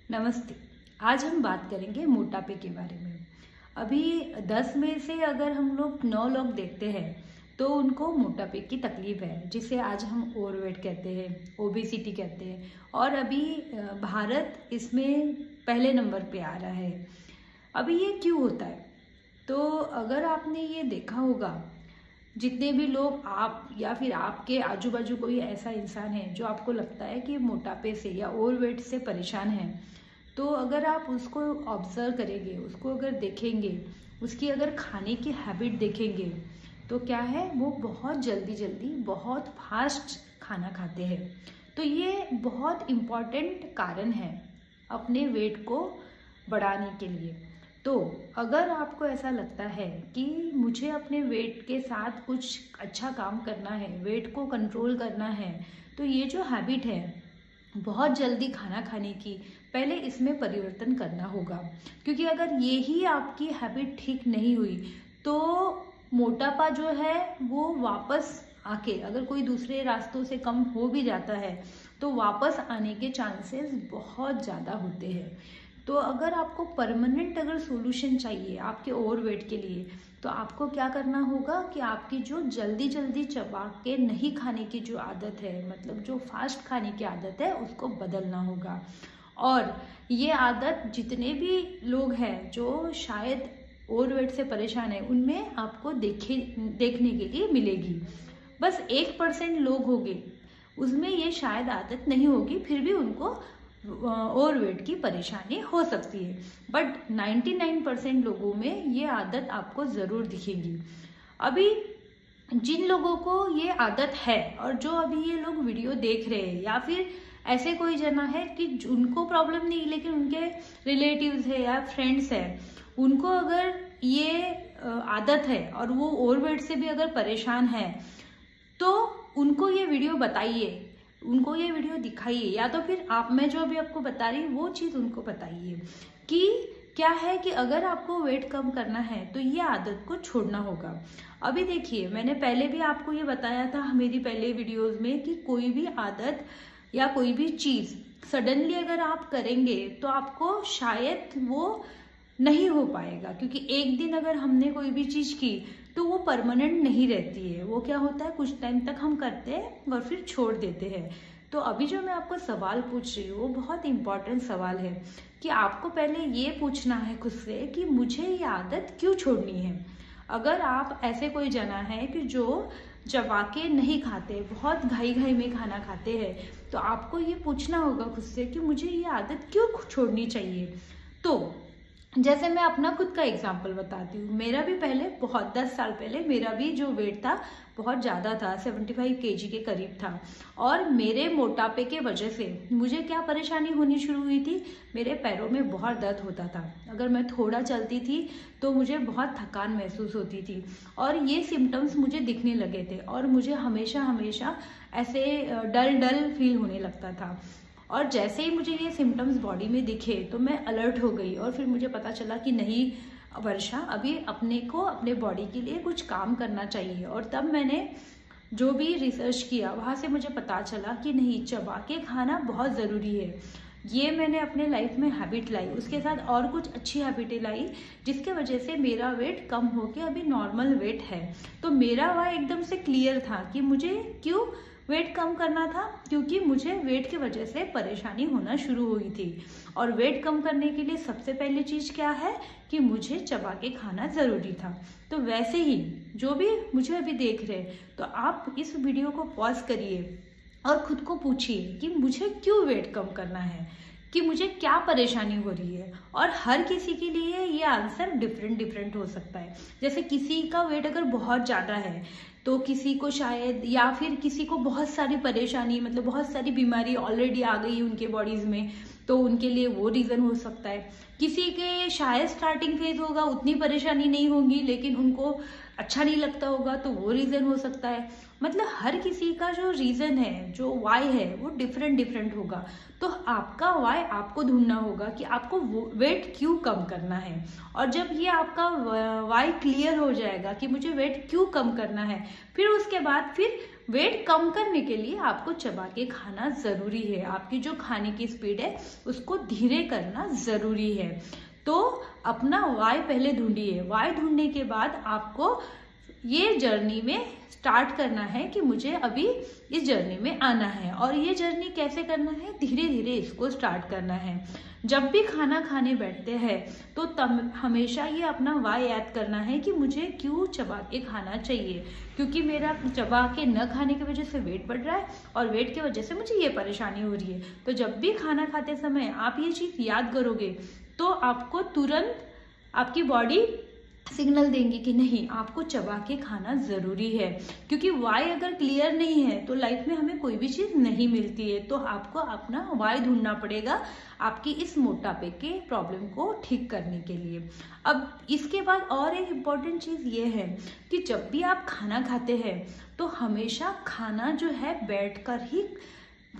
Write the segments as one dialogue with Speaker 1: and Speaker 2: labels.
Speaker 1: नमस्ते। आज हम बात करेंगे मोटापे के बारे में। अभी 10 में से अगर हम लोग 9 लोग देखते हैं तो उनको मोटापे की तकलीफ है, जिसे आज हम ओवरवेट कहते हैं, ओबेसिटी कहते हैं। और अभी भारत इसमें पहले नंबर पे आ रहा है। अभी ये क्यों होता है? तो अगर आपने ये देखा होगा, जितने भी लोग आप या फिर आपके आजू बाजू कोई ऐसा इंसान है जो आपको लगता है कि मोटापे से या ओवरवेट से परेशान है, तो अगर आप उसको ऑब्जर्व करेंगे, उसको अगर देखेंगे, उसकी अगर खाने की हैबिट देखेंगे, तो क्या है, वो बहुत जल्दी बहुत फास्ट खाना खाते हैं। तो ये बहुत इम्पॉर्टेंट कारण है अपने वेट को बढ़ाने के लिए। तो अगर आपको ऐसा लगता है कि मुझे अपने वेट के साथ कुछ अच्छा काम करना है, वेट को कंट्रोल करना है, तो ये जो हैबिट है बहुत जल्दी खाना खाने की, पहले इसमें परिवर्तन करना होगा। क्योंकि अगर ये ही आपकी हैबिट ठीक नहीं हुई तो मोटापा जो है वो वापस आके, अगर कोई दूसरे रास्तों से कम हो भी जाता है तो वापस आने के चांसेस बहुत ज़्यादा होते हैं। तो अगर आपको परमानेंट अगर सॉल्यूशन चाहिए आपके ओवरवेट के लिए, तो आपको क्या करना होगा कि आपकी जो जल्दी चबा के नहीं खाने की जो आदत है, मतलब जो फास्ट खाने की आदत है, उसको बदलना होगा। और ये आदत जितने भी लोग हैं जो शायद ओवरवेट से परेशान है, उनमें आपको देखने के लिए मिलेगी। बस 1% लोग होंगे उसमें ये शायद आदत नहीं होगी, फिर भी उनको ओवरवेट की परेशानी हो सकती है। बट 99% लोगों में ये आदत आपको ज़रूर दिखेगी। अभी जिन लोगों को ये आदत है और जो अभी ये लोग वीडियो देख रहे हैं, या फिर ऐसे कोई जना है कि उनको प्रॉब्लम नहीं लेकिन उनके रिलेटिव्स है या फ्रेंड्स है, उनको अगर ये आदत है और वो ओवरवेट से भी अगर परेशान है, तो उनको ये वीडियो बताइए, उनको ये वीडियो दिखाइए, या तो फिर मैं जो अभी आपको बता रही हूँ वो चीज़ उनको बताइए कि क्या है कि अगर आपको वेट कम करना है तो ये आदत को छोड़ना होगा। अभी देखिए, मैंने पहले भी आपको ये बताया था मेरी पहले वीडियोस में कि कोई भी आदत या कोई भी चीज़ सडनली अगर आप करेंगे तो आपको शायद वो नहीं हो पाएगा। क्योंकि एक दिन अगर हमने कोई भी चीज़ की तो वो परमानेंट नहीं रहती है। वो क्या होता है, कुछ टाइम तक हम करते हैं और फिर छोड़ देते हैं। तो अभी जो मैं आपको सवाल पूछ रही हूँ वो बहुत इम्पॉर्टेंट सवाल है कि आपको पहले ये पूछना है खुद से कि मुझे ये आदत क्यों छोड़नी है। अगर आप ऐसे कोई जना है कि जो चबा के नहीं खाते, बहुत घाई में खाना खाते हैं, तो आपको ये पूछना होगा खुद से कि मुझे ये आदत क्यों छोड़नी चाहिए। तो जैसे मैं अपना खुद का एग्जाम्पल बताती हूँ, मेरा भी पहले बहुत 10 साल पहले मेरा भी जो वेट था बहुत ज़्यादा था, 75 kg के करीब था। और मेरे मोटापे के वजह से मुझे क्या परेशानी होनी शुरू हुई थी, मेरे पैरों में बहुत दर्द होता था। अगर मैं थोड़ा चलती थी तो मुझे बहुत थकान महसूस होती थी और ये सिम्टम्स मुझे दिखने लगे थे और मुझे हमेशा ऐसे डल फील होने लगता था। और जैसे ही मुझे ये सिम्टम्स बॉडी में दिखे तो मैं अलर्ट हो गई और फिर मुझे पता चला कि नहीं वर्षा, अभी अपने बॉडी के लिए कुछ काम करना चाहिए। और तब मैंने जो भी रिसर्च किया वहाँ से मुझे पता चला कि नहीं, चबा के खाना बहुत ज़रूरी है। ये मैंने अपने लाइफ में हैबिट लाई, उसके साथ और कुछ अच्छी हैबिटें लाई, जिसके वजह से मेरा वेट कम होके अभी नॉर्मल वेट है। तो मेरा वह एकदम से क्लियर था कि मुझे क्यों वेट कम करना था, क्योंकि मुझे वेट की वजह से परेशानी होना शुरू हुई थी। और वेट कम करने के लिए सबसे पहली चीज़ क्या है कि मुझे चबा के खाना ज़रूरी था। तो वैसे ही जो भी मुझे अभी देख रहे हैं, तो आप इस वीडियो को पॉज करिए और खुद को पूछिए कि मुझे क्यों वेट कम करना है, कि मुझे क्या परेशानी हो रही है। और हर किसी के लिए ये आंसर डिफरेंट हो सकता है। जैसे किसी का वेट अगर बहुत ज़्यादा है तो किसी को शायद, या फिर किसी को बहुत सारी परेशानी, मतलब बहुत सारी बीमारी ऑलरेडी आ गई उनके बॉडीज़ में, तो उनके लिए वो रीज़न हो सकता है। किसी के शायद स्टार्टिंग फेज होगा, उतनी परेशानी नहीं होगी, लेकिन उनको अच्छा नहीं लगता होगा, तो वो रीज़न हो सकता है। मतलब हर किसी का जो रीज़न है, जो वाई है, वो डिफरेंट होगा। तो आपका वाई आपको ढूंढना होगा कि आपको वेट क्यों कम करना है। और जब ये आपका वाई क्लियर हो जाएगा कि मुझे वेट क्यों कम करना है, फिर उसके बाद फिर वेट कम करने के लिए आपको चबा के खाना जरूरी है। आपकी जो खाने की स्पीड है उसको धीरे करना जरूरी है। तो अपना वाई पहले ढूंढिए। वाई ढूंढने के बाद आपको ये जर्नी में स्टार्ट करना है कि मुझे अभी इस जर्नी में आना है। और ये जर्नी कैसे करना है? धीरे धीरे इसको स्टार्ट करना है। जब भी खाना खाने बैठते हैं तो तब हमेशा ये अपना वाई याद करना है कि मुझे क्यों चबा के खाना चाहिए, क्योंकि मेरा चबा के न खाने की वजह से वेट बढ़ रहा है और वेट की वजह से मुझे ये परेशानी हो रही है। तो जब भी खाना खाते समय आप ये चीज़ याद करोगे तो आपको तुरंत आपकी बॉडी सिग्नल देंगी कि नहीं, आपको चबा के खाना जरूरी है। क्योंकि वाई अगर क्लियर नहीं है तो लाइफ में हमें कोई भी चीज नहीं मिलती है। तो आपको अपना वाई ढूंढना पड़ेगा आपकी इस मोटापे के प्रॉब्लम को ठीक करने के लिए। अब इसके बाद और एक इम्पॉर्टेंट चीज ये है कि जब भी आप खाना खाते हैं तो हमेशा खाना जो है बैठकर ही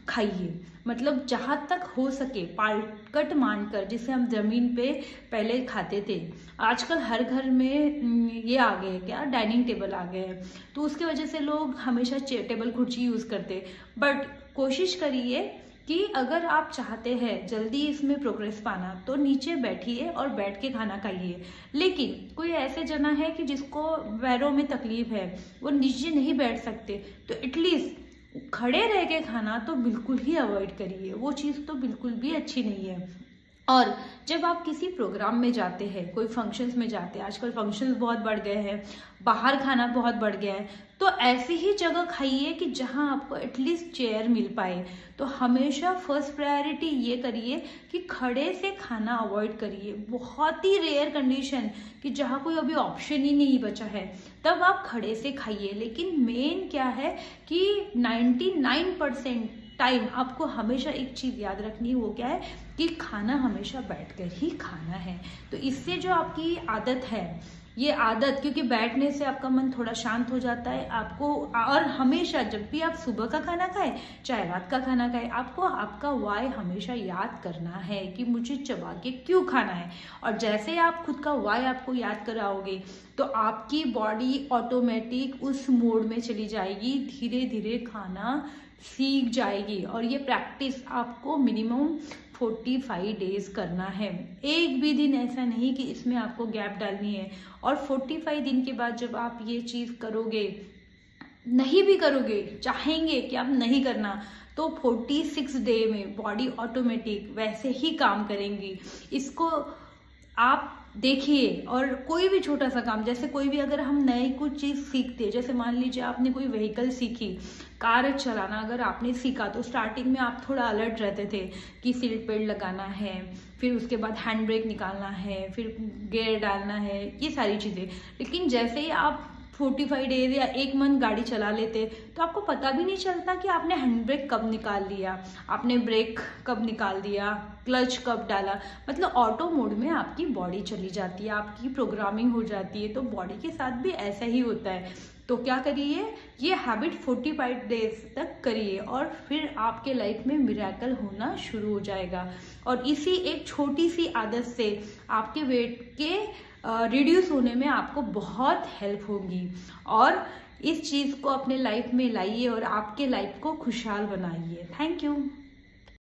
Speaker 1: खाइए। मतलब जहाँ तक हो सके पालकट मानकर, जिसे हम जमीन पे पहले खाते थे, आजकल हर घर में ये आ गए क्या, डाइनिंग टेबल आ गए हैं। तो उसके वजह से लोग हमेशा टेबल कुर्सी यूज करते। बट कोशिश करिए कि अगर आप चाहते हैं जल्दी इसमें प्रोग्रेस पाना तो नीचे बैठिए और बैठ के खाना खाइए। लेकिन कोई ऐसे जना है कि जिसको पैरों में तकलीफ है, वो नीचे नहीं बैठ सकते, तो एटलीस्ट खड़े रह के खाना तो बिल्कुल ही अवॉइड करिए। वो चीज़ तो बिल्कुल भी अच्छी नहीं है। और जब आप किसी प्रोग्राम में जाते हैं, कोई फंक्शंस में जाते हैं, आजकल फंक्शंस बहुत बढ़ गए हैं, बाहर खाना बहुत बढ़ गया है, तो ऐसी ही जगह खाइए कि जहां आपको एटलीस्ट चेयर मिल पाए। तो हमेशा फर्स्ट प्रायोरिटी ये करिए कि खड़े से खाना अवॉइड करिए। बहुत ही रेयर कंडीशन कि जहाँ कोई अभी ऑप्शन ही नहीं बचा है तब आप खड़े से खाइए। लेकिन मेन क्या है कि 99% टाइम आपको हमेशा एक चीज याद रखनी है, वो क्या है कि खाना हमेशा बैठकर ही खाना है। तो इससे जो आपकी आदत है, ये आदत, क्योंकि बैठने से आपका मन थोड़ा शांत हो जाता है आपको। और हमेशा जब भी आप सुबह का खाना खाएं चाहे रात का खाना खाएं, आपको आपका वाई हमेशा याद करना है कि मुझे चबा के क्यों खाना है। और जैसे आप खुद का वाई आपको याद कराओगे तो आपकी बॉडी ऑटोमेटिक उस मोड में चली जाएगी, धीरे धीरे खाना सीख जाएगी। और ये प्रैक्टिस आपको मिनिमम 45 डेज करना है। एक भी दिन ऐसा नहीं कि इसमें आपको गैप डालनी है। और 45 दिन के बाद जब आप ये चीज़ करोगे, नहीं भी करोगे, चाहेंगे कि आप नहीं करना, तो 46 डे में बॉडी ऑटोमेटिक वैसे ही काम करेंगी। इसको आप देखिए। और कोई भी छोटा सा काम, जैसे कोई भी अगर हम नई कुछ चीज़ सीखते हैं, जैसे मान लीजिए आपने कोई व्हीकल सीखी, कार चलाना अगर आपने सीखा, तो स्टार्टिंग में आप थोड़ा अलर्ट रहते थे कि सीट बेल्ट लगाना है, फिर उसके बाद हैंड ब्रेक निकालना है, फिर गियर डालना है, ये सारी चीज़ें। लेकिन जैसे ही आप 45 डेज या 1 मंथ गाड़ी चला लेते तो आपको पता भी नहीं चलता कि आपने हैंड ब्रेक कब निकाल लिया, आपने ब्रेक कब निकाल दिया, क्लच कब डाला। मतलब ऑटो मोड में आपकी बॉडी चली जाती है, आपकी प्रोग्रामिंग हो जाती है। तो बॉडी के साथ भी ऐसा ही होता है। तो क्या करिए, ये हैबिट 45 डेज तक करिए और फिर आपके लाइफ में मिरेकल होना शुरू हो जाएगा। और इसी एक छोटी सी आदत से आपके वेट के रिड्यूस होने में आपको बहुत हेल्प होगी। और इस चीज़ को अपने लाइफ में लाइए और आपके लाइफ को खुशहाल बनाइए। Thank you.